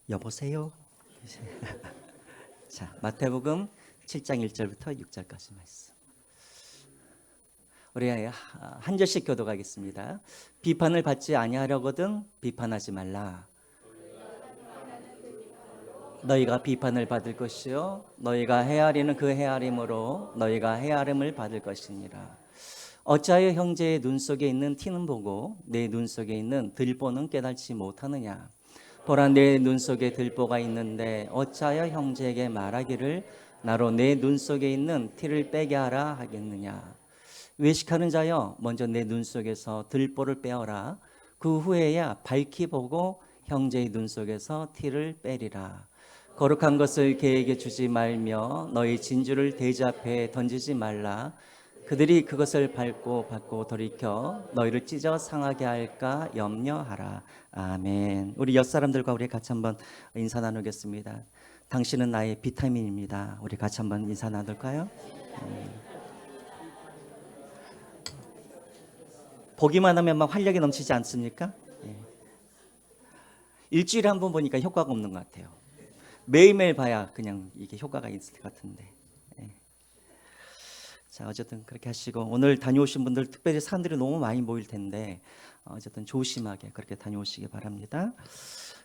여보세요. 자, 마태복음 7장 1절부터 6절까지 말씀. 우리 한 절씩 교독하겠습니다. 비판을 받지 아니하려거든 비판하지 말라. 너희가 비판을 받을 것이요 너희가 헤아리는 그 헤아림으로 너희가 헤아림을 받을 것이니라. 어찌하여 형제의 눈 속에 있는 티는 보고 내 눈 속에 있는 들보는 깨달지 못하느냐. 보라, 내 눈 속에 들보가 있는데 어찌하여 형제에게 말하기를 나로 내 눈 속에 있는 티를 빼게 하라 하겠느냐. 외식하는 자여, 먼저 내 눈 속에서 들보를 빼어라. 그 후에야 밝히 보고 형제의 눈 속에서 티를 빼리라. 거룩한 것을 개에게 주지 말며 너희 진주를 돼지 앞에 던지지 말라. 그들이 그것을 밟고 받고 돌이켜 너희를 찢어 상하게 할까 염려하라. 아멘. 우리 옆사람들과 우리 같이 한번 인사 나누겠습니다. 당신은 나의 비타민입니다. 우리 같이 한번 인사 나눌까요? 보기만 하면 막 활력이 넘치지 않습니까? 일주일에 한 번 보니까 효과가 없는 것 같아요. 매일매일 봐야 그냥 이게 효과가 있을 것 같은데. 자, 어쨌든 그렇게 하시고, 오늘 다녀오신 분들 특별히 사람들이 너무 많이 모일 텐데 어쨌든 조심하게 그렇게 다녀오시기 바랍니다.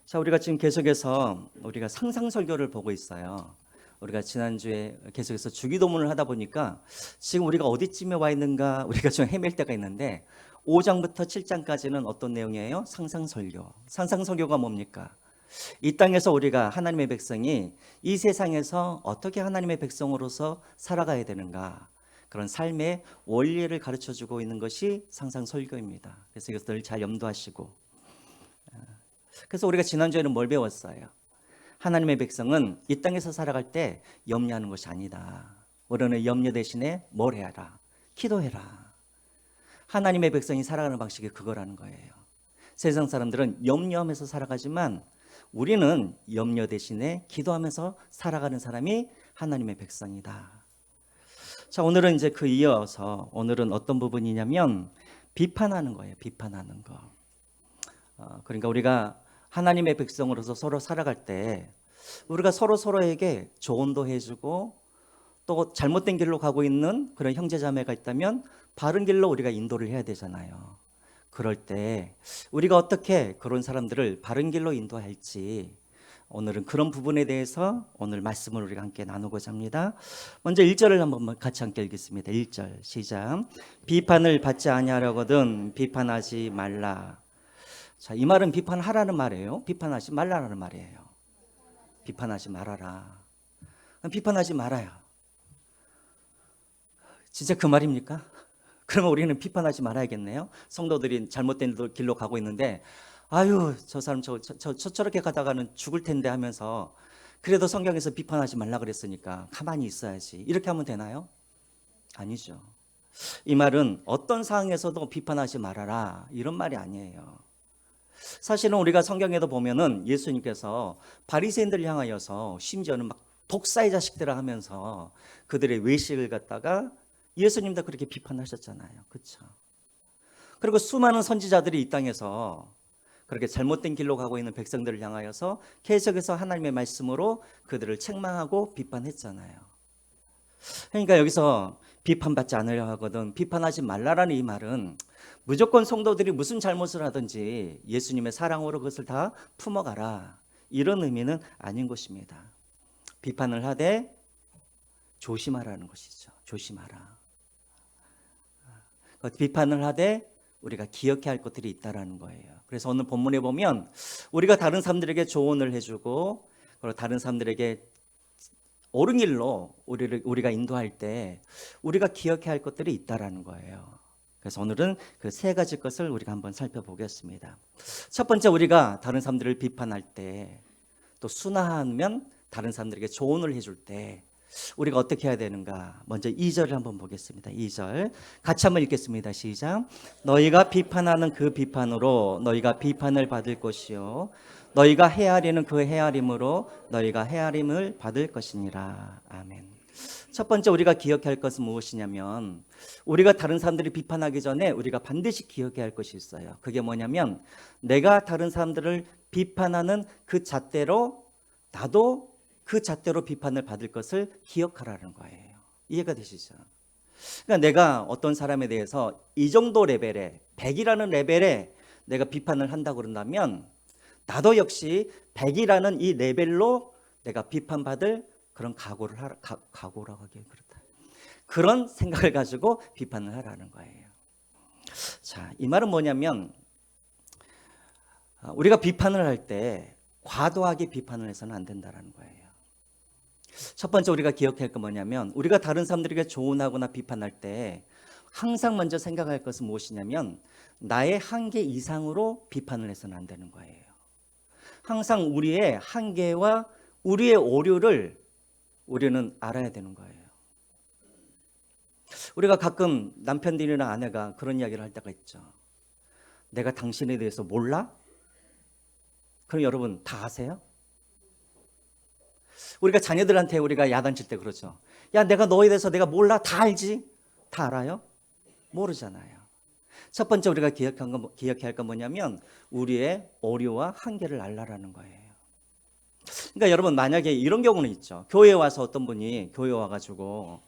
자, 우리가 지금 계속해서 우리가 상상설교를 보고 있어요. 우리가 지난주에 계속해서 주기도문을 하다 보니까 지금 우리가 어디쯤에 와 있는가 우리가 좀 헤맬 때가 있는데, 5장부터 7장까지는 어떤 내용이에요? 상상설교. 상상설교가 뭡니까? 이 땅에서 우리가 하나님의 백성이 이 세상에서 어떻게 하나님의 백성으로서 살아가야 되는가, 그런 삶의 원리를 가르쳐주고 있는 것이 상상설교입니다. 그래서 이것들 잘 염두하시고, 그래서 우리가 지난주에는 뭘 배웠어요? 하나님의 백성은 이 땅에서 살아갈 때 염려하는 것이 아니다. 우리는 염려 대신에 뭘 해라? 기도해라. 하나님의 백성이 살아가는 방식이 그거라는 거예요. 세상 사람들은 염려하면서 살아가지만 우리는 염려 대신에 기도하면서 살아가는 사람이 하나님의 백성이다. 자, 오늘은 이제 그 이어서 오늘은 어떤 부분이냐면 비판하는 거예요. 비판하는 거. 그러니까 우리가 하나님의 백성으로서 서로 살아갈 때 우리가 서로에게 조언도 해주고, 또 잘못된 길로 가고 있는 그런 형제자매가 있다면 바른 길로 우리가 인도를 해야 되잖아요. 그럴 때 우리가 어떻게 그런 사람들을 바른 길로 인도할지, 오늘은 그런 부분에 대해서 오늘 말씀을 우리가 함께 나누고자 합니다. 먼저 1절을 한번 같이 함께 읽겠습니다. 1절 시작. 비판을 받지 아니하려거든 비판하지 말라. 자, 이 말은 비판하라는 말이에요? 비판하지 말라라는 말이에요? 비판하지 말아라. 비판하지 말아요. 진짜 그 말입니까? 그러면 우리는 비판하지 말아야겠네요. 성도들이 잘못된 길로 가고 있는데, 아유, 저 사람 저렇게 가다가는 죽을 텐데 하면서, 그래도 성경에서 비판하지 말라 그랬으니까 가만히 있어야지, 이렇게 하면 되나요? 아니죠. 이 말은 어떤 상황에서도 비판하지 말아라, 이런 말이 아니에요. 사실은 우리가 성경에도 보면은 예수님께서 바리새인들을 향하여서 심지어는 막 독사의 자식들을 하면서 그들의 외식을 갖다가 예수님도 그렇게 비판하셨잖아요. 그렇죠? 그리고 수많은 선지자들이 이 땅에서 그렇게 잘못된 길로 가고 있는 백성들을 향하여서 계속해서 하나님의 말씀으로 그들을 책망하고 비판했잖아요. 그러니까 여기서 비판받지 않으려 하거든 비판하지 말라라는 이 말은 무조건 성도들이 무슨 잘못을 하든지 예수님의 사랑으로 그것을 다 품어가라, 이런 의미는 아닌 것입니다. 비판을 하되 조심하라는 것이죠. 조심하라. 비판을 하되 우리가 기억해야 할 것들이 있다라는 거예요. 그래서 오늘 본문에 보면 우리가 다른 사람들에게 조언을 해주고, 그리고 다른 사람들에게 옳은 길로 우리가 인도할 때 우리가 기억해야 할 것들이 있다라는 거예요. 그래서 오늘은 그 세 가지 것을 우리가 한번 살펴보겠습니다. 첫 번째, 우리가 다른 사람들을 비판할 때, 또 순화하면 다른 사람들에게 조언을 해줄 때 우리가 어떻게 해야 되는가, 먼저 2절을 한번 보겠습니다. 2절 같이 한번 읽겠습니다. 시작. 너희가 비판하는 그 비판으로 너희가 비판을 받을 것이요 너희가 헤아리는 그 헤아림으로 너희가 헤아림을 받을 것이니라. 아멘. 첫 번째 우리가 기억할 것은 무엇이냐면, 우리가 다른 사람들을 비판하기 전에 우리가 반드시 기억해야 할 것이 있어요. 그게 뭐냐면 내가 다른 사람들을 비판하는 그 잣대로 나도 그 잣대로 비판을 받을 것을 기억하라는 거예요. 이해가 되시죠? 그러니까 내가 어떤 사람에 대해서 이 정도 레벨에 100이라는 레벨에 내가 비판을 한다고 그런다면 나도 역시 100이라는 이 레벨로 내가 비판받을 그런 각오라고 하기에 그렇다. 그런 생각을 가지고 비판을 하라는 거예요. 자, 이 말은 뭐냐면 우리가 비판을 할 때 과도하게 비판을 해서는 안 된다는 거예요. 첫 번째 우리가 기억해야 할 건 뭐냐면 우리가 다른 사람들에게 조언하거나 비판할 때 항상 먼저 생각할 것은 무엇이냐면 나의 한계 이상으로 비판을 해서는 안 되는 거예요. 항상 우리의 한계와 우리의 오류를 우리는 알아야 되는 거예요. 우리가 가끔 남편들이나 아내가 그런 이야기를 할 때가 있죠. 내가 당신에 대해서 몰라? 그럼 여러분 다 아세요? 우리가 자녀들한테 우리가 야단칠 때 그러죠. 야, 내가 너에 대해서 내가 몰라? 다 알지? 다 알아요? 모르잖아요. 첫 번째 우리가 기억해야 할 건 뭐냐면 우리의 오류와 한계를 알라라는 거예요. 그러니까 여러분 만약에 이런 경우는 있죠. 교회에 와서 어떤 분이 교회에 와가지고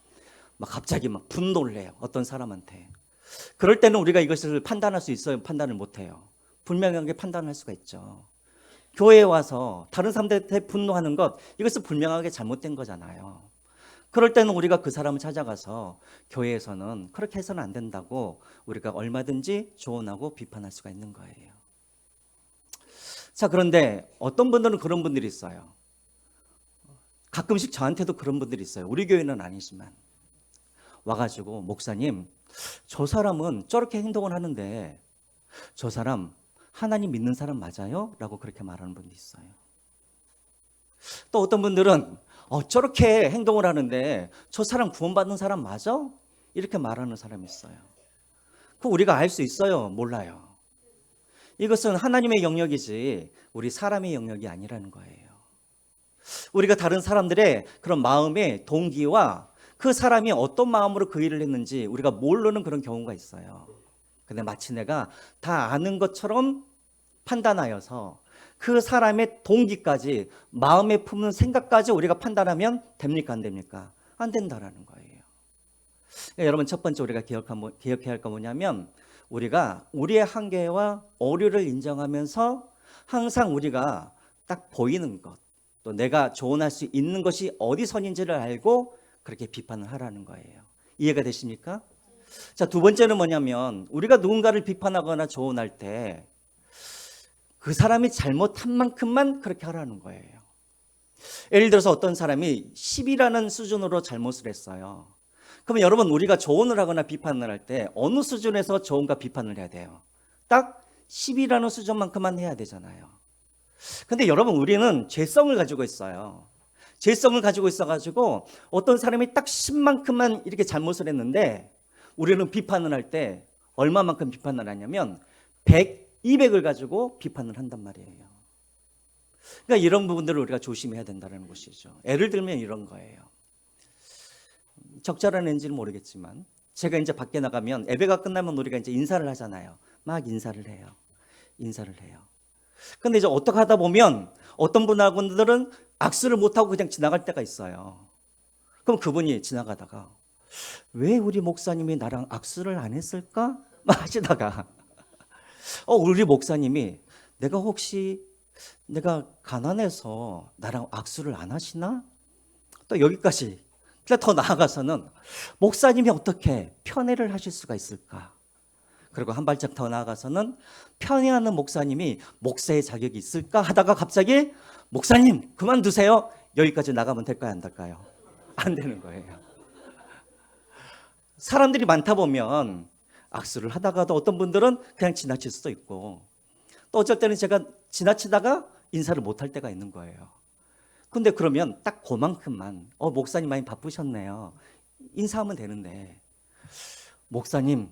막 갑자기 막 분노를 해요. 어떤 사람한테. 그럴 때는 우리가 이것을 판단할 수 있어요? 판단을 못해요. 분명하게 판단할 수가 있죠. 교회에 와서 다른 사람들한테 분노하는 것, 이것은 분명하게 잘못된 거잖아요. 그럴 때는 우리가 그 사람을 찾아가서 교회에서는 그렇게 해서는 안 된다고 우리가 얼마든지 조언하고 비판할 수가 있는 거예요. 자, 그런데 어떤 분들은 그런 분들이 있어요. 가끔씩 저한테도 그런 분들이 있어요. 우리 교회는 아니지만. 와가지고 목사님, 저 사람은 저렇게 행동을 하는데 저 사람 하나님 믿는 사람 맞아요? 라고 그렇게 말하는 분도 있어요. 또 어떤 분들은 저렇게 행동을 하는데 저 사람 구원받는 사람 맞아? 이렇게 말하는 사람이 있어요. 그거 우리가 알 수 있어요? 몰라요. 이것은 하나님의 영역이지 우리 사람의 영역이 아니라는 거예요. 우리가 다른 사람들의 그런 마음의 동기와 그 사람이 어떤 마음으로 그 일을 했는지 우리가 모르는 그런 경우가 있어요. 근데 마치 내가 다 아는 것처럼 판단하여서 그 사람의 동기까지 마음에 품는 생각까지 우리가 판단하면 됩니까? 안 됩니까? 안 된다라는 거예요. 그러니까 여러분 첫 번째 우리가 기억해야 할 건 뭐냐면 우리가 우리의 한계와 오류를 인정하면서 항상 우리가 딱 보이는 것, 또 내가 조언할 수 있는 것이 어디 선인지를 알고 그렇게 비판을 하라는 거예요. 이해가 되십니까? 자, 두 번째는 뭐냐면 우리가 누군가를 비판하거나 조언할 때 그 사람이 잘못한 만큼만 그렇게 하라는 거예요. 예를 들어서 어떤 사람이 10이라는 수준으로 잘못을 했어요. 그러면 여러분 우리가 조언을 하거나 비판을 할 때 어느 수준에서 조언과 비판을 해야 돼요? 딱 10이라는 수준만큼만 해야 되잖아요. 근데 여러분 우리는 죄성을 가지고 있어요. 죄성을 가지고 있어가지고 어떤 사람이 딱 10만큼만 이렇게 잘못을 했는데 우리는 비판을 할 때 얼마만큼 비판을 하냐면 100, 200을 가지고 비판을 한단 말이에요. 그러니까 이런 부분들을 우리가 조심해야 된다는 것이죠. 예를 들면 이런 거예요. 적절한지는 모르겠지만 제가 이제 밖에 나가면 예배가 끝나면 우리가 이제 인사를 하잖아요. 막 인사를 해요. 인사를 해요. 근데 이제 어떻게 하다 보면 어떤 분들은 악수를 못하고 그냥 지나갈 때가 있어요. 그럼 그분이 지나가다가 왜 우리 목사님이 나랑 악수를 안 했을까? 막 하시다가 우리 목사님이 내가 가난해서 나랑 악수를 안 하시나? 또 여기까지. 더 나아가서는 목사님이 어떻게 편애를 하실 수가 있을까? 그리고 한 발짝 더 나아가서는 편애하는 목사님이 목사의 자격이 있을까? 하다가 갑자기 목사님 그만두세요. 여기까지 나가면 될까요? 안 될까요? 안 되는 거예요. 사람들이 많다 보면 악수를 하다가도 어떤 분들은 그냥 지나칠 수도 있고 또 어쩔 때는 제가 지나치다가 인사를 못할 때가 있는 거예요. 근데 그러면 딱 그만큼만 목사님 많이 바쁘셨네요. 인사하면 되는데 목사님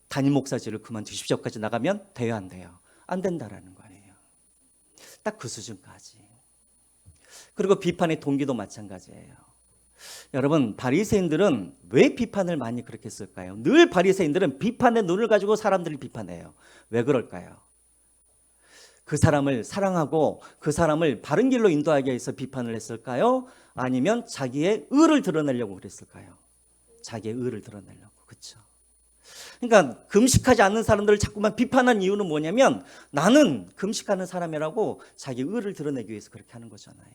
담임 목사직을 그만두십시오까지 나가면 돼요 안 돼요? 안 된다라는 거예요. 딱 그 수준까지. 그리고 비판의 동기도 마찬가지예요. 여러분, 바리새인들은 왜 비판을 많이 그렇게 했을까요? 늘 바리새인들은 비판의 눈을 가지고 사람들을 비판해요. 왜 그럴까요? 그 사람을 사랑하고 그 사람을 바른 길로 인도하기 위해서 비판을 했을까요? 아니면 자기의 의를 드러내려고 그랬을까요? 자기의 의를 드러내려고. 그렇죠? 그러니까 금식하지 않는 사람들을 자꾸만 비판한 이유는 뭐냐면 나는 금식하는 사람이라고 자기 의를 드러내기 위해서 그렇게 하는 거잖아요.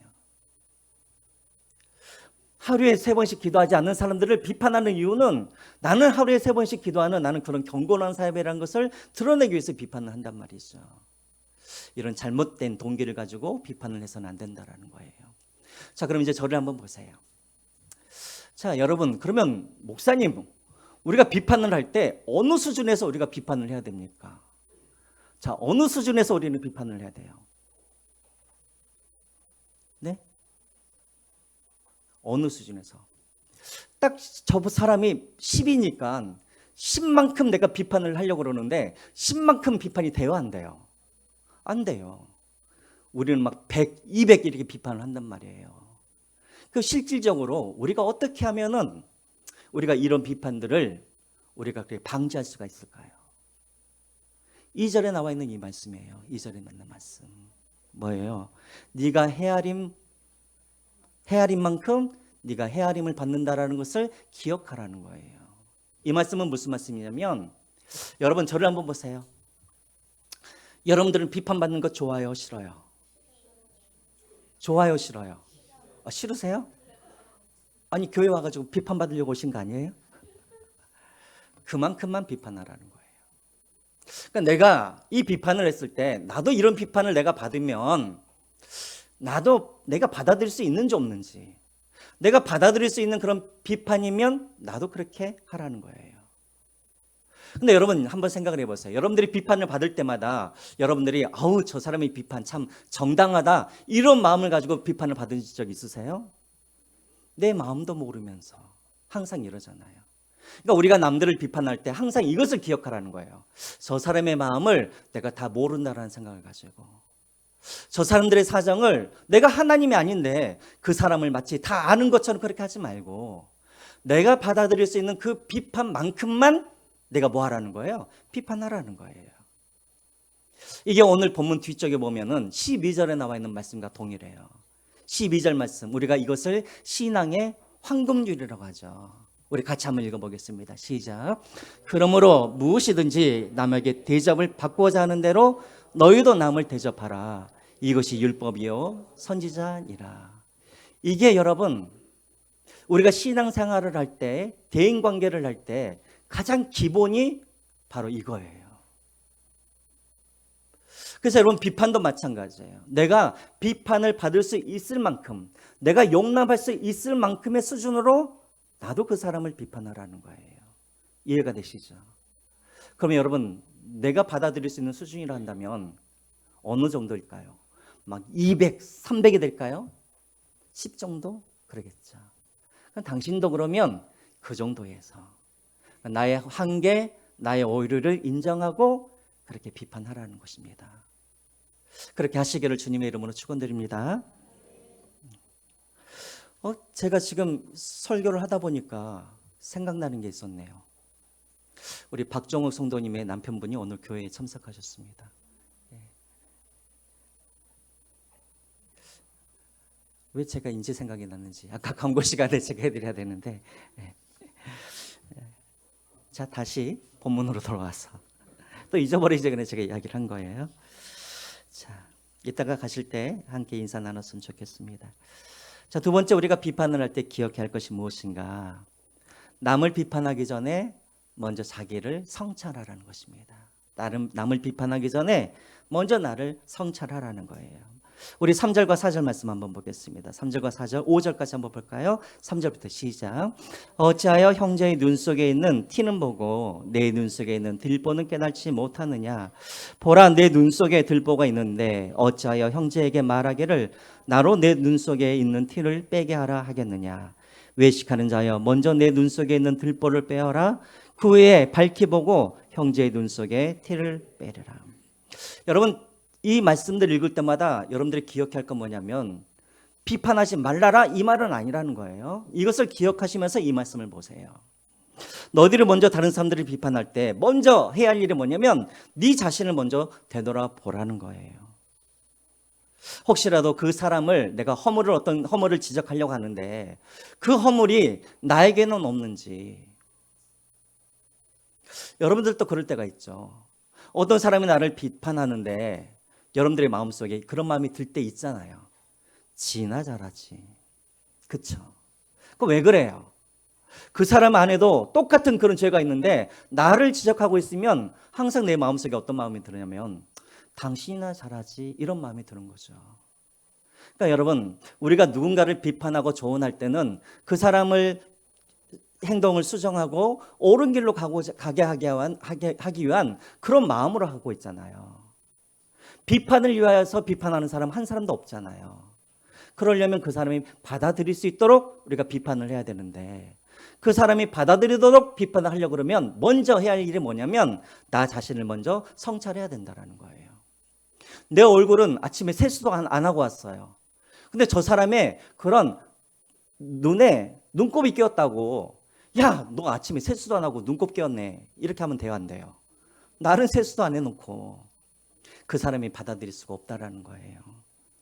하루에 3번씩 기도하지 않는 사람들을 비판하는 이유는 나는 하루에 3번씩 기도하는 나는 그런 경건한 사람이라는 것을 드러내기 위해서 비판을 한단 말이죠. 이런 잘못된 동기를 가지고 비판을 해서는 안 된다라는 거예요. 자, 그럼 이제 저를 한번 보세요. 자, 여러분, 그러면 목사님, 우리가 비판을 할 때 어느 수준에서 우리가 비판을 해야 됩니까? 자, 어느 수준에서 우리는 비판을 해야 돼요? 네? 어느 수준에서? 딱 저 사람이 10이니까 10만큼 내가 비판을 하려고 그러는데 10만큼 비판이 돼요, 안 돼요? 안 돼요. 우리는 막 100, 200 이렇게 비판을 한단 말이에요. 그 실질적으로 우리가 어떻게 하면은 우리가 이런 비판들을 우리가 그렇게 방지할 수가 있을까요? 2절에 나와 있는 이 말씀이에요. 2절에 있는 말씀. 뭐예요? 네가 헤아린 만큼 네가 헤아림을 받는다라는 것을 기억하라는 거예요. 이 말씀은 무슨 말씀이냐면 여러분 저를 한번 보세요. 여러분들은 비판받는 거 좋아요, 싫어요? 좋아요, 싫어요? 싫으세요? 아니 교회 와가지고 비판받으려고 오신 거 아니에요? 그만큼만 비판하라는 거예요. 그러니까 내가 이 비판을 했을 때 나도 이런 비판을 내가 받으면 나도 내가 받아들일 수 있는지 없는지, 내가 받아들일 수 있는 그런 비판이면 나도 그렇게 하라는 거예요. 근데 여러분 한번 생각을 해보세요. 여러분들이 비판을 받을 때마다 여러분들이 아우 저 사람의 비판 참 정당하다 이런 마음을 가지고 비판을 받은 적 있으세요? 내 마음도 모르면서 항상 이러잖아요. 그러니까 우리가 남들을 비판할 때 항상 이것을 기억하라는 거예요. 저 사람의 마음을 내가 다 모른다라는 생각을 가지고, 저 사람들의 사정을 내가 하나님이 아닌데 그 사람을 마치 다 아는 것처럼 그렇게 하지 말고 내가 받아들일 수 있는 그 비판만큼만 내가 뭐 하라는 거예요? 비판하라는 거예요. 이게 오늘 본문 뒤쪽에 보면은 12절에 나와 있는 말씀과 동일해요. 12절 말씀, 우리가 이것을 신앙의 황금률이라고 하죠. 우리 같이 한번 읽어보겠습니다. 시작. 그러므로 무엇이든지 남에게 대접을 받고자 하는 대로 너희도 남을 대접하라. 이것이 율법이요 선지자니라. 이게 여러분 우리가 신앙생활을 할 때, 대인관계를 할 때 가장 기본이 바로 이거예요. 그래서 여러분 비판도 마찬가지예요. 내가 비판을 받을 수 있을 만큼, 내가 용납할 수 있을 만큼의 수준으로 나도 그 사람을 비판하라는 거예요. 이해가 되시죠? 그러면 여러분 내가 받아들일 수 있는 수준이라 한다면 어느 정도일까요? 막 200, 300이 될까요? 10 정도? 그러겠죠. 당신도 그러면 그 정도에서 나의 한계, 나의 오류를 인정하고 그렇게 비판하라는 것입니다. 그렇게 하시기를 주님의 이름으로 축원드립니다. 제가 지금 설교를 하다 보니까 생각나는 게 있었네요. 우리 박정욱 성도님의 남편분이 오늘 교회에 참석하셨습니다. 왜 제가 인제 생각이 났는지 아까 광고 시간에 제가 해드려야 되는데 자 다시 본문으로 돌아와서 또 잊어버리기 전에 제가 이야기를 한 거예요. 자 이따가 가실 때 함께 인사 나눴으면 좋겠습니다. 자, 두 번째 우리가 비판을 할 때 기억해야 할 것이 무엇인가? 남을 비판하기 전에 먼저 자기를 성찰하라는 것입니다. 남을 비판하기 전에 먼저 나를 성찰하라는 거예요. 우리 3절과 4절 말씀 한번 보겠습니다. 3절과 4절, 5절까지 한번 볼까요? 3절부터 시작. 어찌하여 형제의 눈 속에 있는 티는 보고 내 눈 속에 있는 들보는 깨닫지 못하느냐? 보라, 내 눈 속에 들보가 있는데 어찌하여 형제에게 말하기를 나로 내 눈 속에 있는 티를 빼게 하라 하겠느냐? 외식하는 자여, 먼저 내 눈 속에 있는 들보를 빼어라. 그 후에 밝히 보고 형제의 눈 속에 티를 빼리라. 여러분 이 말씀들 읽을 때마다 여러분들이 기억할 건 뭐냐면 비판하지 말라라 이 말은 아니라는 거예요. 이것을 기억하시면서 이 말씀을 보세요. 너희들이 먼저 다른 사람들을 비판할 때 먼저 해야 할 일이 뭐냐면 네 자신을 먼저 되돌아보라는 거예요. 혹시라도 그 사람을 내가 어떤 허물을 지적하려고 하는데 그 허물이 나에게는 없는지. 여러분들도 그럴 때가 있죠. 어떤 사람이 나를 비판하는데 여러분들의 마음속에 그런 마음이 들 때 있잖아요. 지나 잘하지. 그쵸? 그 왜 그래요? 그 사람 안에도 똑같은 그런 죄가 있는데 나를 지적하고 있으면 항상 내 마음속에 어떤 마음이 드냐면 당신이나 잘하지 이런 마음이 드는 거죠. 그러니까 여러분 우리가 누군가를 비판하고 조언할 때는 그 사람을 행동을 수정하고 옳은 길로 가게 하기 위한 그런 마음으로 하고 있잖아요. 비판을 위하여서 비판하는 사람 한 사람도 없잖아요. 그러려면 그 사람이 받아들일 수 있도록 우리가 비판을 해야 되는데 그 사람이 받아들이도록 비판을 하려고 그러면 먼저 해야 할 일이 뭐냐면 나 자신을 먼저 성찰해야 된다는 거예요. 내 얼굴은 아침에 세수도 안 하고 왔어요. 근데 저 사람의 그런 눈에 눈곱이 끼었다고 야, 너 아침에 세수도 안 하고 눈곱 끼었네. 이렇게 하면 돼요, 안 돼요? 나는 세수도 안 해놓고 그 사람이 받아들일 수가 없다라는 거예요.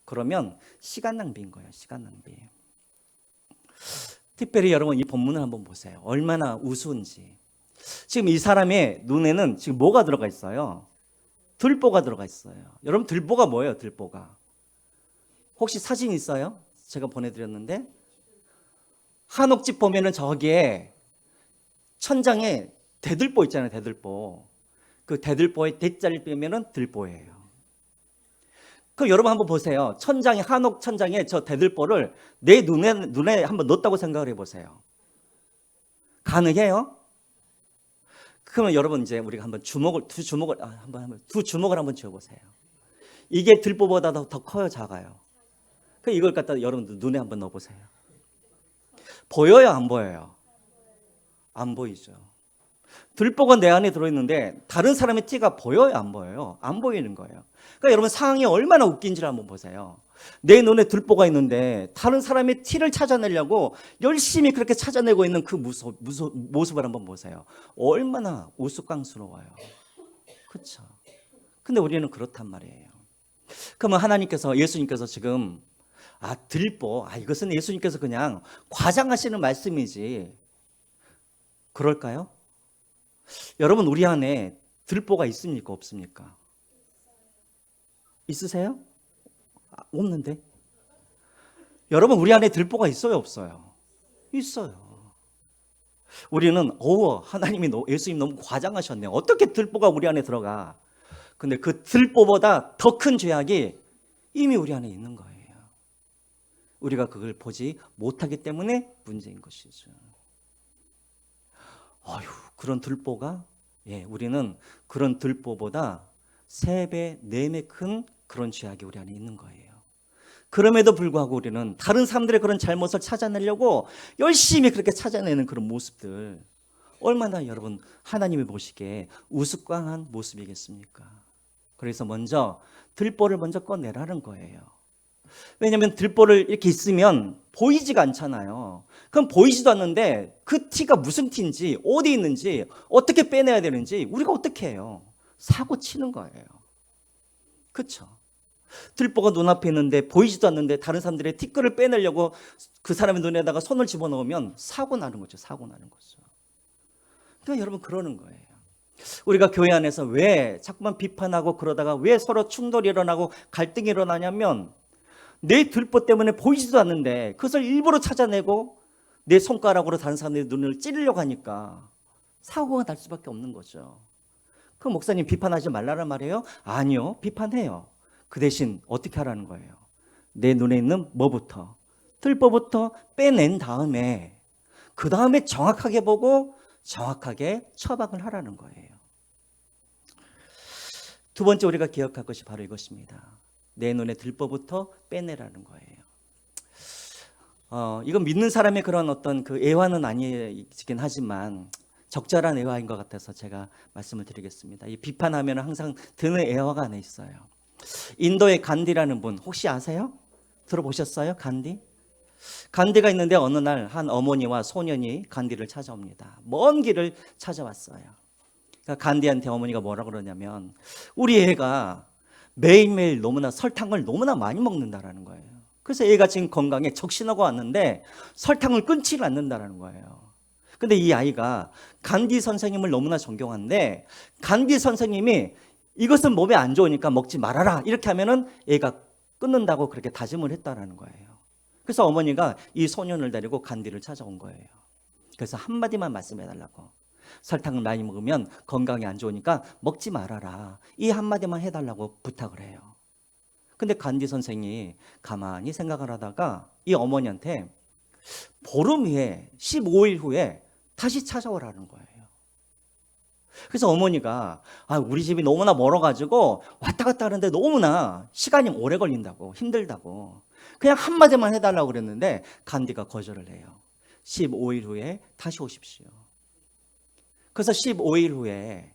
그러면 시간 낭비인 거예요, 시간 낭비. 특별히 여러분 이 본문을 한번 보세요. 얼마나 우스운지. 지금 이 사람의 눈에는 지금 뭐가 들어가 있어요? 들보가 들어가 있어요. 여러분 들보가 뭐예요, 들보가? 혹시 사진 있어요? 제가 보내드렸는데 한옥집 보면은 저기에 천장에 대들보 있잖아요, 대들보. 그 대들보에 대자를 빼면은 들보예요. 그 여러분 한번 보세요. 천장에 한옥 천장에 저 대들보를 내 눈에 한번 넣었다고 생각을 해보세요. 가능해요? 그러면 여러분 이제 우리가 한번 두 주먹을 한번 쥐어보세요. 이게 들보보다 더 커요, 작아요? 그 이걸 갖다 여러분들 눈에 한번 넣어보세요. 보여요, 안 보여요? 안 보이죠. 들보가 내 안에 들어있는데 다른 사람의 티가 보여요, 안 보여요? 안 보이는 거예요. 그러니까 여러분 상황이 얼마나 웃긴지를 한번 보세요. 내 눈에 들보가 있는데 다른 사람의 티를 찾아내려고 열심히 그렇게 찾아내고 있는 그 모습을 한번 보세요. 얼마나 우스꽝스러워요. 그렇죠? 근데 우리는 그렇단 말이에요. 그러면 예수님께서 지금 들보, 이것은 예수님께서 그냥 과장하시는 말씀이지 그럴까요? 여러분 우리 안에 들보가 있습니까, 없습니까? 있으세요? 없는데? 여러분 우리 안에 들보가 있어요, 없어요? 있어요. 우리는 예수님 너무 과장하셨네요. 어떻게 들보가 우리 안에 들어가? 근데 그 들보보다 더 큰 죄악이 이미 우리 안에 있는 거예요. 우리가 그걸 보지 못하기 때문에 문제인 것이죠. 그런 들보가 우리는 그런 들보보다 3배, 4배 큰 그런 죄악이 우리 안에 있는 거예요. 그럼에도 불구하고 우리는 다른 사람들의 그런 잘못을 찾아내려고 열심히 그렇게 찾아내는 그런 모습들 얼마나 여러분 하나님이 보시기에 우스꽝한 모습이겠습니까? 그래서 먼저 들보를 먼저 꺼내라는 거예요. 왜냐하면 들보를 이렇게 있으면 보이지가 않잖아요. 그럼 보이지도 않는데 그 티가 무슨 티인지 어디 있는지 어떻게 빼내야 되는지 우리가 어떻게 해요? 사고 치는 거예요. 그렇죠? 들보가 눈앞에 있는데 보이지도 않는데 다른 사람들의 티끌을 빼내려고 그 사람의 눈에다가 손을 집어넣으면 사고 나는 거죠. 사고 나는 거죠. 그러니까 여러분 그러는 거예요. 우리가 교회 안에서 왜 자꾸만 비판하고 그러다가 왜 서로 충돌이 일어나고 갈등이 일어나냐면 내 들보 때문에 보이지도 않는데 그것을 일부러 찾아내고 내 손가락으로 다른 사람들의 눈을 찌르려고 하니까 사고가 날 수밖에 없는 거죠. 그 목사님 비판하지 말라는 말이에요? 아니요, 비판해요. 그 대신 어떻게 하라는 거예요? 내 눈에 있는 뭐부터? 들보부터 빼낸 다음에 그 다음에 정확하게 보고 정확하게 처방을 하라는 거예요. 두 번째 우리가 기억할 것이 바로 이것입니다. 내 눈에 들보부터 빼내라는 거예요. 이건 믿는 사람의 그런 어떤 그 애화는 아니긴 하지만 적절한 애화인 것 같아서 제가 말씀을 드리겠습니다. 이 비판하면 항상 드는 애화가 안에 있어요. 인도의 간디라는 분 혹시 아세요? 들어보셨어요? 간디? 간디가 있는데 어느 날 한 어머니와 소년이 간디를 찾아옵니다. 먼 길을 찾아왔어요. 그러니까 간디한테 어머니가 뭐라 그러냐면 우리 애가 매일매일 너무나 설탕을 너무나 많이 먹는다라는 거예요. 그래서 애가 지금 건강에 적신호가 왔는데 설탕을 끊지를 않는다라는 거예요. 근데 이 아이가 간디 선생님을 너무나 존경하는데 간디 선생님이 이것은 몸에 안 좋으니까 먹지 말아라 이렇게 하면은 애가 끊는다고 그렇게 다짐을 했다라는 거예요. 그래서 어머니가 이 소년을 데리고 간디를 찾아온 거예요. 그래서 한마디만 말씀해달라고. 설탕을 많이 먹으면 건강에 안 좋으니까 먹지 말아라. 이 한마디만 해달라고 부탁을 해요. 근데 간디 선생이 가만히 생각을 하다가 이 어머니한테 보름 후에 15일 후에 다시 찾아오라는 거예요. 그래서 어머니가 우리 집이 너무나 멀어가지고 왔다 갔다 하는데 너무나 시간이 오래 걸린다고 힘들다고 그냥 한마디만 해달라고 그랬는데 간디가 거절을 해요. 15일 후에 다시 오십시오. 그래서 15일 후에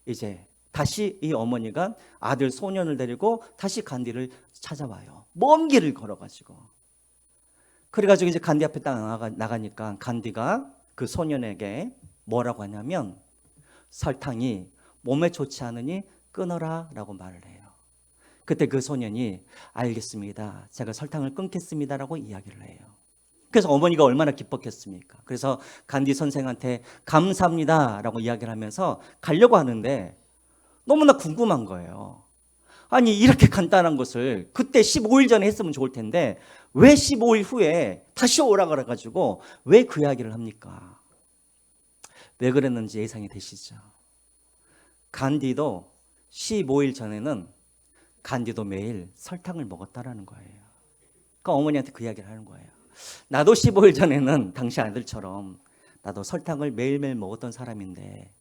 이제 다시 이 어머니가 아들 소년을 데리고 다시 간디를 찾아와요. 먼 길을 걸어가지고. 그래가지고 이제 간디 앞에 딱 나가니까 간디가 그 소년에게 뭐라고 하냐면 설탕이 몸에 좋지 않으니 끊어라 라고 말을 해요. 그때 그 소년이 알겠습니다. 제가 설탕을 끊겠습니다 라고 이야기를 해요. 그래서 어머니가 얼마나 기뻤겠습니까? 그래서 간디 선생한테 감사합니다 라고 이야기를 하면서 가려고 하는데 너무나 궁금한 거예요. 아니 이렇게 간단한 것을 그때 15일 전에 했으면 좋을 텐데 왜 15일 후에 다시 오라 그래가지고 왜 그 이야기를 합니까? 왜 그랬는지 예상이 되시죠? 간디도 15일 전에는 간디도 매일 설탕을 먹었다라는 거예요. 그러니까 어머니한테 그 이야기를 하는 거예요. 나도 15일 전에는 당신 아들처럼 나도 설탕을 매일매일 먹었던 사람인데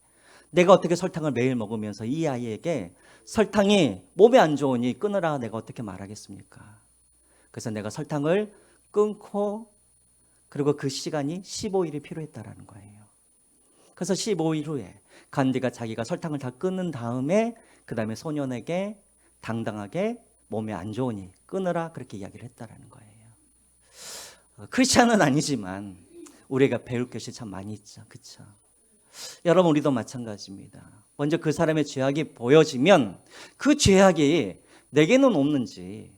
내가 어떻게 설탕을 매일 먹으면서 이 아이에게 설탕이 몸에 안 좋으니 끊으라 내가 어떻게 말하겠습니까? 그래서 내가 설탕을 끊고 그리고 그 시간이 15일이 필요했다라는 거예요. 그래서 15일 후에 간디가 자기가 설탕을 다 끊는 다음에 그 다음에 소년에게 당당하게 몸에 안 좋으니 끊으라 그렇게 이야기를 했다라는 거예요. 크리스찬은 아니지만 우리가 배울 것이 참 많이 있죠. 그렇죠? 여러분 우리도 마찬가지입니다. 먼저 그 사람의 죄악이 보여지면 그 죄악이 내게는 없는지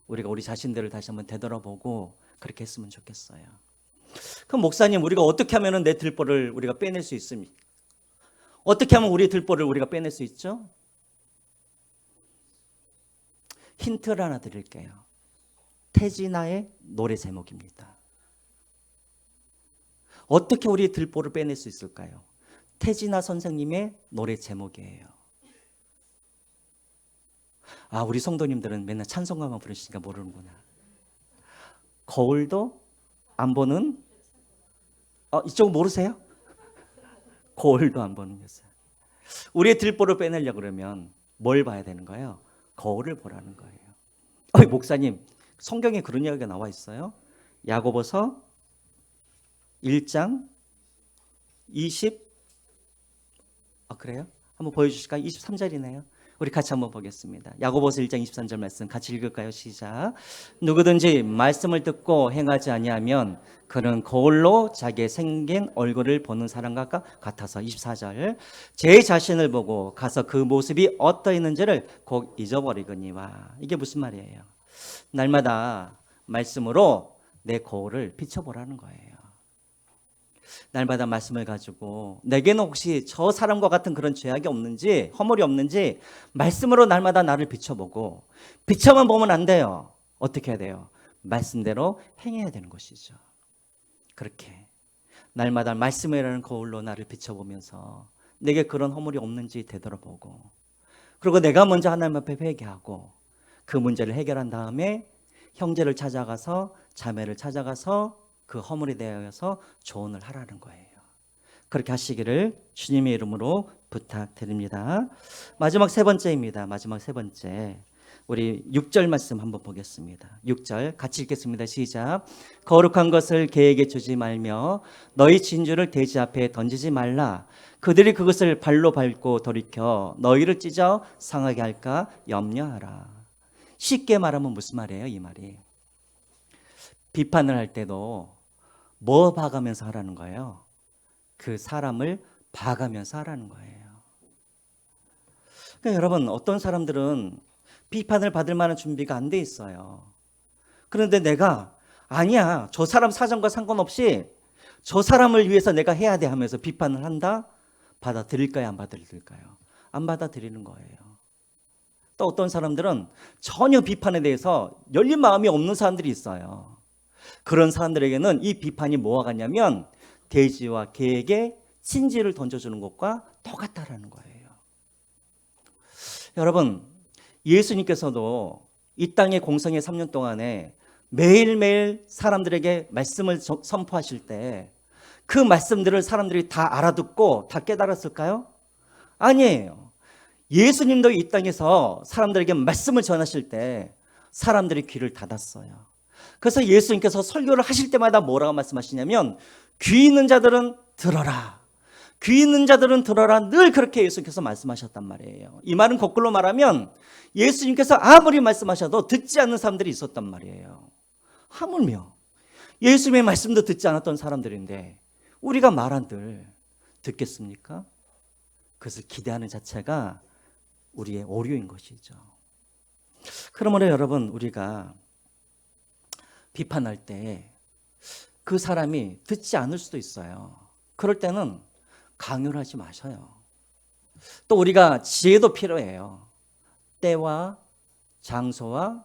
우리가 우리 자신들을 다시 한번 되돌아보고 그렇게 했으면 좋겠어요. 그럼 목사님 우리가 어떻게 하면 내 들보를 우리가 빼낼 수 있습니까? 어떻게 하면 우리 들보를 우리가 빼낼 수 있죠? 힌트를 하나 드릴게요. 태진아의 노래 제목입니다. 어떻게 우리 들보를 빼낼 수 있을까요? 태진아 선생님의 노래 제목이에요. 우리 성도님들은 맨날 찬송가만 부르시니까 모르는구나. 거울도 안 보는 이쪽 모르세요? 거울도 안 보는 여자. 우리의 들보를 빼내려고 그러면 뭘 봐야 되는 거예요? 거울을 보라는 거예요. 목사님 성경에 그런 이야기가 나와 있어요? 야고보서 1장 20 그래요? 한번 보여주실까요? 23절이네요. 우리 같이 한번 보겠습니다. 야고보서 1장 23절 말씀 같이 읽을까요? 시작. 누구든지 말씀을 듣고 행하지 아니하면 그는 거울로 자기의 생긴 얼굴을 보는 사람과 같아서 24절. 제 자신을 보고 가서 그 모습이 어떠했는지를 곧 잊어버리거니와. 이게 무슨 말이에요? 날마다 말씀으로 내 거울을 비춰보라는 거예요. 날마다 말씀을 가지고 내게는 혹시 저 사람과 같은 그런 죄악이 없는지 허물이 없는지 말씀으로 날마다 나를 비춰보고 비춰만 보면 안 돼요. 어떻게 해야 돼요? 말씀대로 행해야 되는 것이죠. 그렇게 날마다 말씀이라는 거울로 나를 비춰보면서 내게 그런 허물이 없는지 되돌아보고 그리고 내가 먼저 하나님 앞에 회개하고 그 문제를 해결한 다음에 형제를 찾아가서 자매를 찾아가서 그 허물에 대하여서 조언을 하라는 거예요. 그렇게 하시기를 주님의 이름으로 부탁드립니다. 마지막 세 번째입니다. 마지막 세 번째. 우리 6절 말씀 한번 보겠습니다. 6절 같이 읽겠습니다. 시작. 거룩한 것을 개에게 주지 말며 너희 진주를 돼지 앞에 던지지 말라. 그들이 그것을 발로 밟고 돌이켜 너희를 찢어 상하게 할까 염려하라. 쉽게 말하면 무슨 말이에요? 이 말이 비판을 할 때도 뭐 봐가면서 하라는 거예요? 그 사람을 봐가면서 하라는 거예요. 그러니까 여러분, 어떤 사람들은 비판을 받을 만한 준비가 안 돼 있어요. 그런데 내가 아니야, 저 사람 사정과 상관없이 저 사람을 위해서 내가 해야 돼 하면서 비판을 한다? 받아들일까요? 안 받아들일까요? 안 받아들이는 거예요. 또 어떤 사람들은 전혀 비판에 대해서 열린 마음이 없는 사람들이 있어요. 그런 사람들에게는 이 비판이 뭐와 같냐면 돼지와 개에게 친지를 던져주는 것과 똑같다라는 거예요. 여러분, 예수님께서도 이 땅의 공생의 3년 동안에 매일매일 사람들에게 말씀을 선포하실 때 그 말씀들을 사람들이 다 알아듣고 다 깨달았을까요? 아니에요. 예수님도 이 땅에서 사람들에게 말씀을 전하실 때 사람들이 귀를 닫았어요. 그래서 예수님께서 설교를 하실 때마다 뭐라고 말씀하시냐면 귀 있는 자들은 들어라. 귀 있는 자들은 들어라. 늘 그렇게 예수님께서 말씀하셨단 말이에요. 이 말은 거꾸로 말하면 예수님께서 아무리 말씀하셔도 듣지 않는 사람들이 있었단 말이에요. 하물며 예수님의 말씀도 듣지 않았던 사람들인데 우리가 말한들 듣겠습니까? 그것을 기대하는 자체가 우리의 오류인 것이죠. 그러므로 여러분, 우리가 비판할 때 그 사람이 듣지 않을 수도 있어요. 그럴 때는 강요를 하지 마셔요. 또 우리가 지혜도 필요해요. 때와 장소와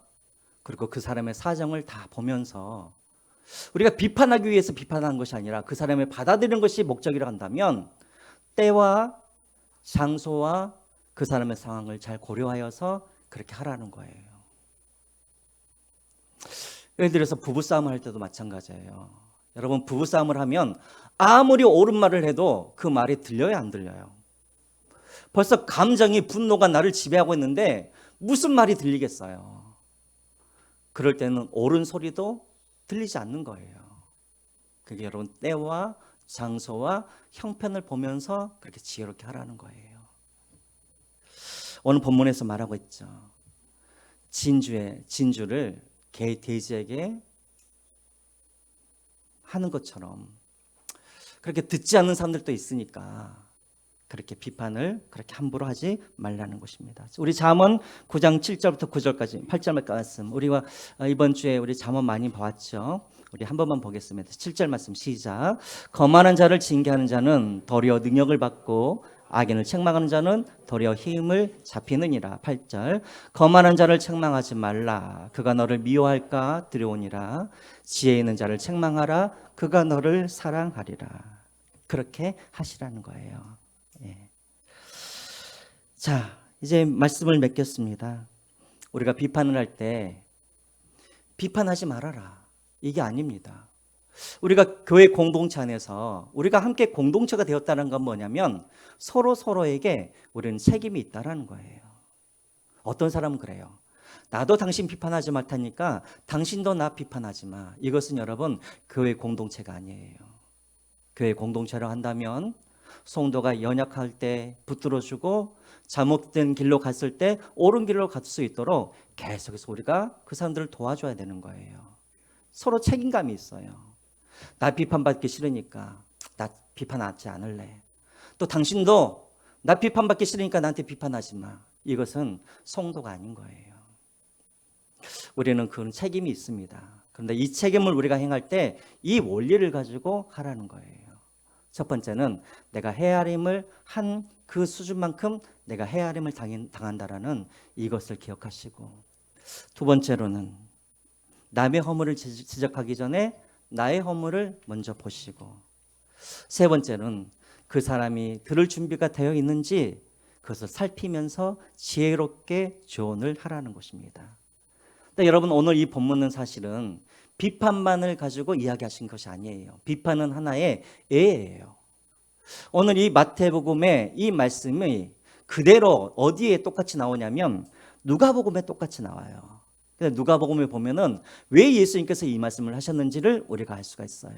그리고 그 사람의 사정을 다 보면서 우리가 비판하기 위해서 비판하는 것이 아니라 그 사람을 받아들이는 것이 목적이라고 한다면 때와 장소와 그 사람의 상황을 잘 고려하여서 그렇게 하라는 거예요. 예를 들어서 부부싸움을 할 때도 마찬가지예요. 여러분, 부부싸움을 하면 아무리 옳은 말을 해도 그 말이 들려요, 안 들려요? 벌써 감정이, 분노가 나를 지배하고 있는데 무슨 말이 들리겠어요? 그럴 때는 옳은 소리도 들리지 않는 거예요. 그게 여러분 때와 장소와 형편을 보면서 그렇게 지혜롭게 하라는 거예요. 오늘 본문에서 말하고 있죠. 진주를 돼지에게 하는 것처럼 그렇게 듣지 않는 사람들도 있으니까 그렇게 비판을 그렇게 함부로 하지 말라는 것입니다. 우리 잠언 9장 7절부터 9절까지 8절 말씀, 우리가 이번 주에 우리 잠언 많이 봐왔죠. 우리 한 번만 보겠습니다. 7절 말씀 시작. 거만한 자를 징계하는 자는 도리어 능력을 받고 악인을 책망하는 자는 도리어 힘을 잡히느니라. 8절. 거만한 자를 책망하지 말라. 그가 너를 미워할까 두려우니라. 지혜 있는 자를 책망하라. 그가 너를 사랑하리라. 그렇게 하시라는 거예요. 예. 자, 이제 말씀을 맺겠습니다. 우리가 비판을 할 때 비판하지 말아라. 이게 아닙니다. 우리가 교회 공동체 안에서 우리가 함께 공동체가 되었다는 건 뭐냐면 서로에게 우리는 책임이 있다는 거예요. 어떤 사람은 그래요. 나도 당신 비판하지 말 테니까 당신도 나 비판하지 마. 이것은 여러분 교회 공동체가 아니에요. 교회 공동체로 한다면 성도가 연약할 때 붙들어주고 잘못된 길로 갔을 때 옳은 길로 갈 수 있도록 계속해서 우리가 그 사람들을 도와줘야 되는 거예요. 서로 책임감이 있어요. 나 비판받기 싫으니까 나 비판하지 않을래. 또 당신도 나 비판받기 싫으니까 나한테 비판하지 마. 이것은 성도가 아닌 거예요. 우리는 그런 책임이 있습니다. 그런데 이 책임을 우리가 행할 때 이 원리를 가지고 하라는 거예요. 첫 번째는 내가 헤아림을 한 그 수준만큼 내가 헤아림을 당한다라는 이것을 기억하시고, 두 번째로는 남의 허물을 지적하기 전에 나의 허물을 먼저 보시고, 세 번째는 그 사람이 들을 준비가 되어 있는지 그것을 살피면서 지혜롭게 조언을 하라는 것입니다. 근데 여러분, 오늘 이 본문은 사실은 비판만을 가지고 이야기하신 것이 아니에요. 비판은 하나의 예예요. 오늘 이 마태복음의 이 말씀이 그대로 어디에 똑같이 나오냐면 누가복음에 똑같이 나와요. 누가복음에 보면은 왜 예수님께서 이 말씀을 하셨는지를 우리가 알 수가 있어요.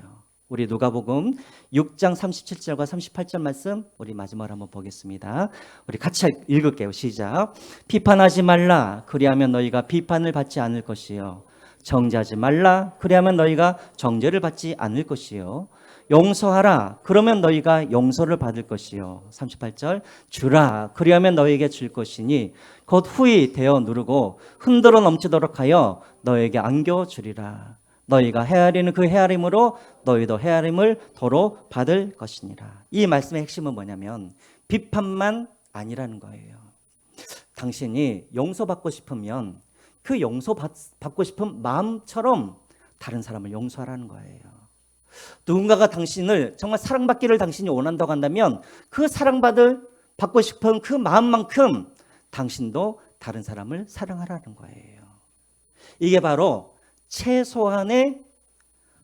우리 누가복음 6장 37절과 38절 말씀 우리 마지막으로 한번 보겠습니다. 우리 같이 읽을게요. 시작. 비판하지 말라. 그리하면 너희가 비판을 받지 않을 것이요 정죄하지 말라. 그리하면 너희가 정죄를 받지 않을 것이요. 용서하라. 그러면 너희가 용서를 받을 것이요. 38절 주라. 그리하면 너희에게 줄 것이니 곧 후히 되어 누르고 흔들어 넘치도록 하여 너희에게 안겨주리라. 너희가 헤아리는 그 헤아림으로 너희도 헤아림을 도로 받을 것이니라. 이 말씀의 핵심은 뭐냐면 비판만 아니라는 거예요. 당신이 용서받고 싶으면 그 용서받고 싶은 마음처럼 다른 사람을 용서하라는 거예요. 누군가가 당신을 정말 사랑받기를 당신이 원한다고 한다면 그 받고 싶은 그 마음만큼 당신도 다른 사람을 사랑하라는 거예요. 이게 바로 최소한의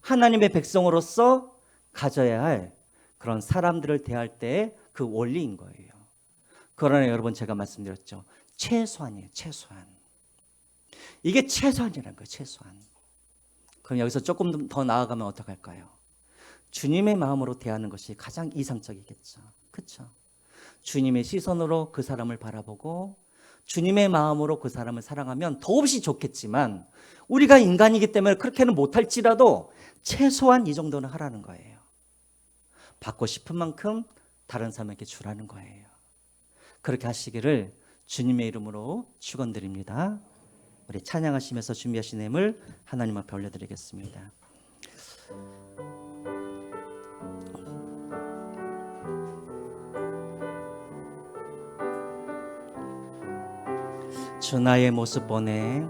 하나님의 백성으로서 가져야 할 그런 사람들을 대할 때의 그 원리인 거예요. 그러나 여러분 제가 말씀드렸죠. 최소한이에요. 최소한. 이게 최소한이라는 거예요. 최소한. 그럼 여기서 조금 더 나아가면 어떡할까요? 주님의 마음으로 대하는 것이 가장 이상적이겠죠. 그렇죠? 주님의 시선으로 그 사람을 바라보고 주님의 마음으로 그 사람을 사랑하면 더없이 좋겠지만 우리가 인간이기 때문에 그렇게는 못할지라도 최소한 이 정도는 하라는 거예요. 받고 싶은 만큼 다른 사람에게 주라는 거예요. 그렇게 하시기를 주님의 이름으로 축원드립니다. 우리 찬양하시면서 준비하신 예물 하나님 앞에 올려드리겠습니다. 주 나의 모습 보내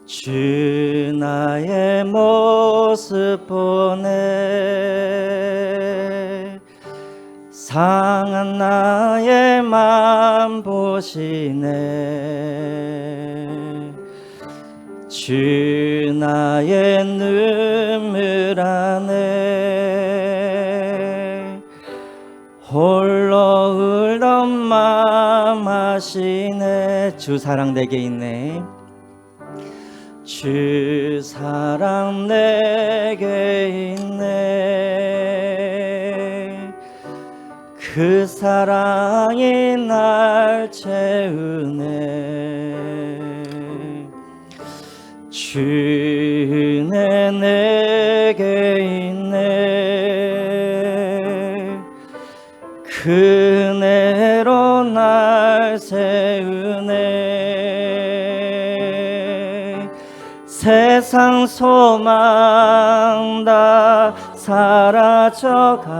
주 나의 모습 보내 상한 나의 맘 보시네 주 나의 눈물 안에 홀로 울던 맘 아시네 주 사랑 내게 있네 주 사랑 내게 있네 그 사랑이 날 채우네 주 은혜 내게 있네 그 은혜로 날 세우네 세상 소망 다 사라져가도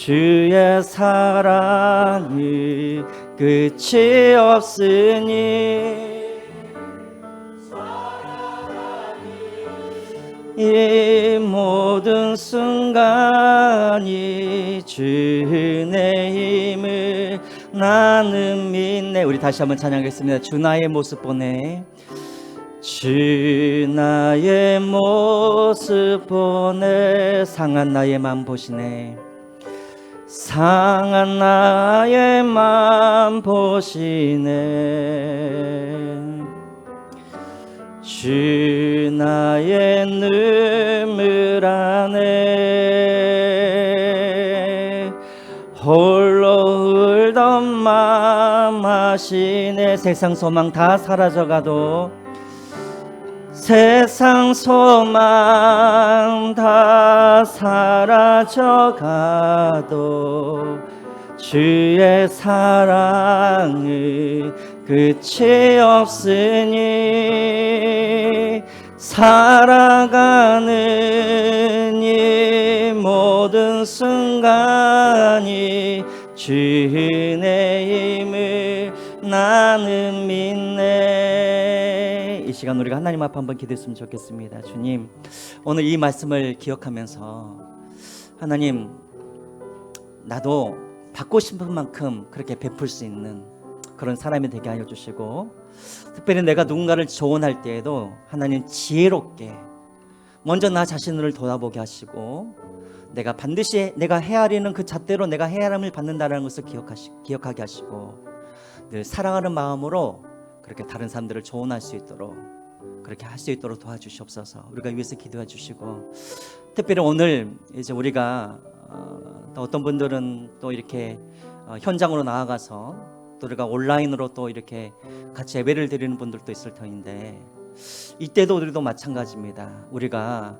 주의 사랑이 끝이 없으니 이 모든 순간이 주의 힘을 나는 믿네. 우리 다시 한번 찬양하겠습니다. 주 나의 모습 보내 주 나의 모습 보내 상한 나의 맘 보시네 상한 나의 맘 보시네 주 나의 눈물 안에 홀로 울던 맘 아시네 세상 소망 다 사라져가도 세상 소망 다 사라져가도 주의 사랑은 끝이 없으니 살아가는 이 모든 순간이 주의 힘을 나는 믿네. 이 시간 우리가 하나님 앞에 한번 기도했으면 좋겠습니다. 주님, 오늘 이 말씀을 기억하면서 하나님, 나도 받고 싶은 만큼 그렇게 베풀 수 있는 그런 사람이 되게 하여 주시고, 특별히 내가 누군가를 조언할 때에도 하나님 지혜롭게 먼저 나 자신을 돌아보게 하시고, 내가 반드시 내가 헤아리는 그 잣대로 내가 헤아림을 받는다는 것을 기억하게 하시고, 늘 사랑하는 마음으로 그렇게 다른 사람들을 조언할 수 있도록, 그렇게 할 수 있도록 도와주시옵소서. 우리가 위해서 기도해 주시고, 특별히 오늘 이제 우리가 또 어떤 분들은 또 이렇게 현장으로 나아가서 또 우리가 온라인으로 또 이렇게 같이 예배를 드리는 분들도 있을 터인데 이때도 우리도 마찬가지입니다. 우리가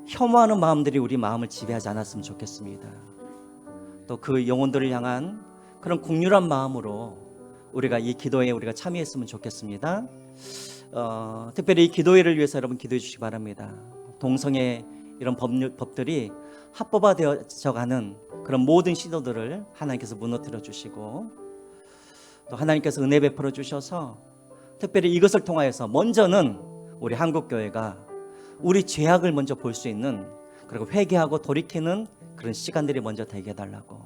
혐오하는 마음들이 우리 마음을 지배하지 않았으면 좋겠습니다. 또 그 영혼들을 향한 그런 국률한 마음으로 우리가 이 기도에 우리가 참여했으면 좋겠습니다. 특별히 이 기도회를 위해서 여러분 기도해 주시기 바랍니다. 동성애 이런 법들이 합법화되어져가는 그런 모든 시도들을 하나님께서 무너뜨려 주시고 또 하나님께서 은혜 베풀어 주셔서 특별히 이것을 통하여서 먼저는 우리 한국교회가 우리 죄악을 먼저 볼 수 있는 그리고 회개하고 돌이키는 그런 시간들이 먼저 되게 해달라고.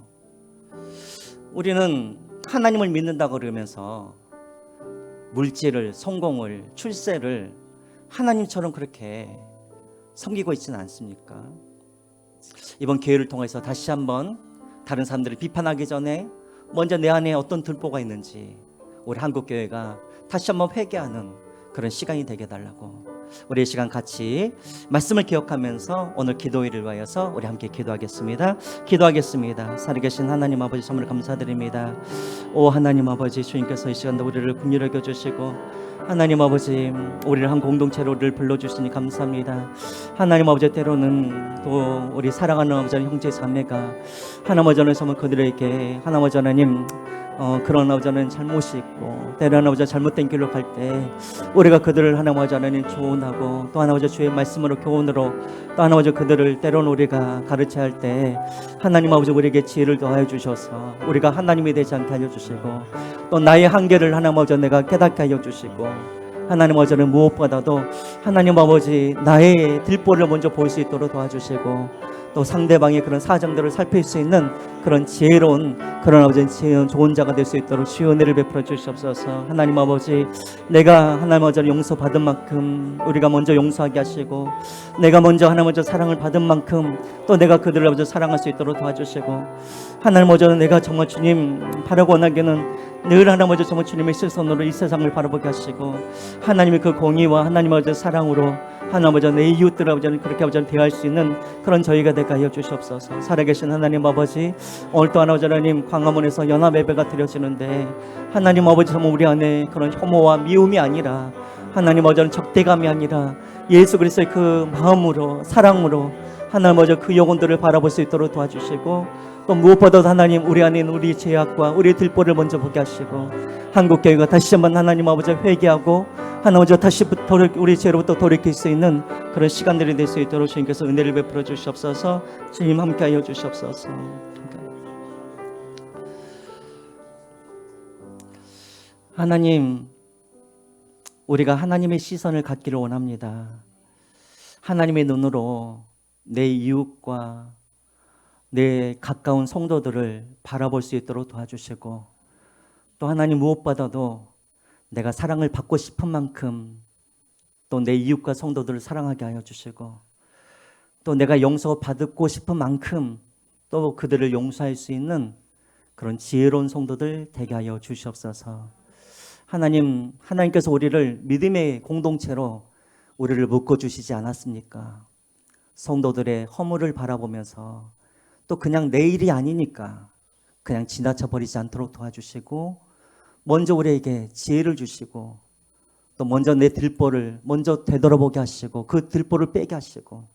우리는 하나님을 믿는다고 그러면서 물질을, 성공을, 출세를 하나님처럼 그렇게 섬기고 있지는 않습니까? 이번 기회를 통해서 다시 한번 다른 사람들을 비판하기 전에 먼저 내 안에 어떤 들보가 있는지 우리 한국교회가 다시 한번 회개하는 그런 시간이 되게 해달라고. 우리 이 시간 같이 말씀을 기억하면서 오늘 기도회를 위하여서 우리 함께 기도하겠습니다. 기도하겠습니다. 살아계신 하나님 아버지 정말 감사드립니다. 오 하나님 아버지, 주님께서 이 시간도 우리를 긍휼히 여겨주시고 하나님 아버지 우리를 한 공동체로 우리를 불러주시니 감사합니다. 하나님 아버지, 때로는 또 우리 사랑하는 아버지 형제 자매가 하나님 아버지 정말 그들에게 하나님 아버지 하나님 그런 아버지는 잘못이 있고 때로는 아버지 잘못된 길로 갈 때 우리가 그들을 하나님 아버지 하나님 조언하고 또 하나님 아버지 주의 말씀으로 교훈으로 또 하나님 아버지 그들을 때로는 우리가 가르쳐야 할 때 하나님 아버지 우리에게 지혜를 더하여 주셔서 우리가 하나님이 되지 않게 하여 주시고 또 나의 한계를 하나님 아버지 내가 깨닫게 하여 주시고 하나님 아버지는 무엇보다도 하나님 아버지 나의 들보를 먼저 볼 수 있도록 도와주시고 또 상대방의 그런 사정들을 살필 수 있는 그런 지혜로운 그런 아버지 지혜로운 좋은 자가 될 수 있도록 주의 은혜를 베풀어 주시옵소서. 하나님 아버지, 내가 하나님 아버지를 용서받은 만큼 우리가 먼저 용서하게 하시고 내가 먼저 하나님 아버지 사랑을 받은 만큼 또 내가 그들을 아버지 사랑할 수 있도록 도와주시고 하나님 아버지 내가 정말 주님 바라고 원하기는 늘 하나님 아버지 정말 주님의 시선으로 이 세상을 바라보게 하시고 하나님의 그 공의와 하나님 아버지 사랑으로 하나님 아버지 내 이웃들 아버지는 그렇게 아버지를 대할 수 있는 그런 저희가 되게 하여 주시옵소서. 살아계신 하나님 아버지, 오늘 또 하나님 광화문에서 연합 예배가 드려지는데 하나님 아버지 정말 우리 안에 그런 혐오와 미움이 아니라 하나님 아버지는 적대감이 아니라 예수 그리스도의 그 마음으로 사랑으로 하나님 아버지 그 영혼들을 바라볼 수 있도록 도와주시고 또 무엇보다도 하나님 우리 안에 있는 우리 죄악과 우리의 들보를 먼저 보게 하시고 한국교회가 다시 한번 하나님 아버지 회개하고 하나님 아버지 다시부터 우리 죄로부터 돌이킬 수 있는 그런 시간들이 될 수 있도록 주님께서 은혜를 베풀어 주시옵소서. 주님 함께하여 주시옵소서. 하나님, 우리가 하나님의 시선을 갖기를 원합니다. 하나님의 눈으로 내 이웃과 내 가까운 성도들을 바라볼 수 있도록 도와주시고 또 하나님 무엇보다도 내가 사랑을 받고 싶은 만큼 또 내 이웃과 성도들을 사랑하게 하여 주시고 또 내가 용서받고 싶은 만큼 또 그들을 용서할 수 있는 그런 지혜로운 성도들 되게 하여 주시옵소서. 하나님께서 우리를 믿음의 공동체로 우리를 묶어주시지 않았습니까? 성도들의 허물을 바라보면서 또 그냥 내 일이 아니니까 그냥 지나쳐 버리지 않도록 도와주시고 먼저 우리에게 지혜를 주시고 또 먼저 내 들보를 먼저 되돌아보게 하시고 그 들보를 빼게 하시고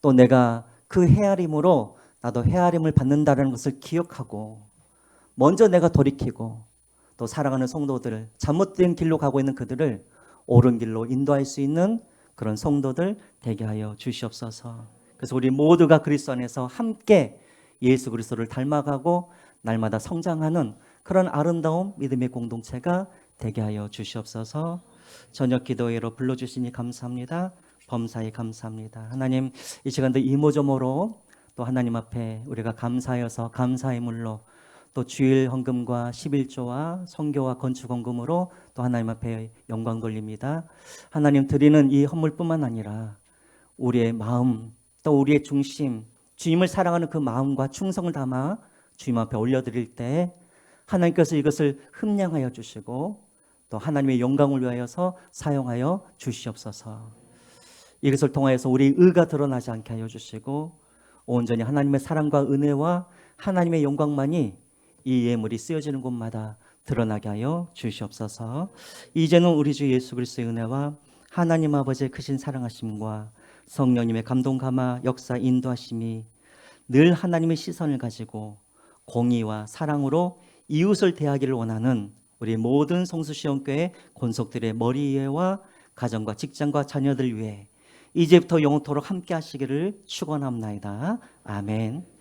또 내가 그 헤아림으로 나도 헤아림을 받는다는 것을 기억하고 먼저 내가 돌이키고 또 사랑하는 성도들을 잘못된 길로 가고 있는 그들을 옳은 길로 인도할 수 있는 그런 성도들 되게 하여 주시옵소서. 그래서 우리 모두가 그리스도 안에서 함께 예수 그리스도를 닮아가고 날마다 성장하는 그런 아름다운 믿음의 공동체가 되게 하여 주시옵소서. 저녁 기도회로 불러주시니 감사합니다. 범사에 감사합니다. 하나님, 이 시간도 이모저모로 또 하나님 앞에 우리가 감사하여서 감사의 물로 또 주일 헌금과 11조와 선교와 건축 헌금으로 또 하나님 앞에 영광 돌립니다. 하나님, 드리는 이 헌물뿐만 아니라 우리의 마음 또 우리의 중심, 주님을 사랑하는 그 마음과 충성을 담아 주님 앞에 올려드릴 때 하나님께서 이것을 흠량하여 주시고 또 하나님의 영광을 위하여서 사용하여 주시옵소서. 이것을 통하여서 우리 의가 드러나지 않게 하여 주시고 온전히 하나님의 사랑과 은혜와 하나님의 영광만이 이 예물이 쓰여지는 곳마다 드러나게 하여 주시옵소서. 이제는 우리 주 예수 그리스도의 은혜와 하나님 아버지의 크신 사랑하심과 성령님의 감동 감화 역사 인도하심이 늘 하나님의 시선을 가지고 공의와 사랑으로 이웃을 대하기를 원하는 우리 모든 성수시험교회 권속들의 머리 위에와 가정과 직장과 자녀들 위해 이제부터 영원토록 함께 하시기를 축원합니다. 아멘.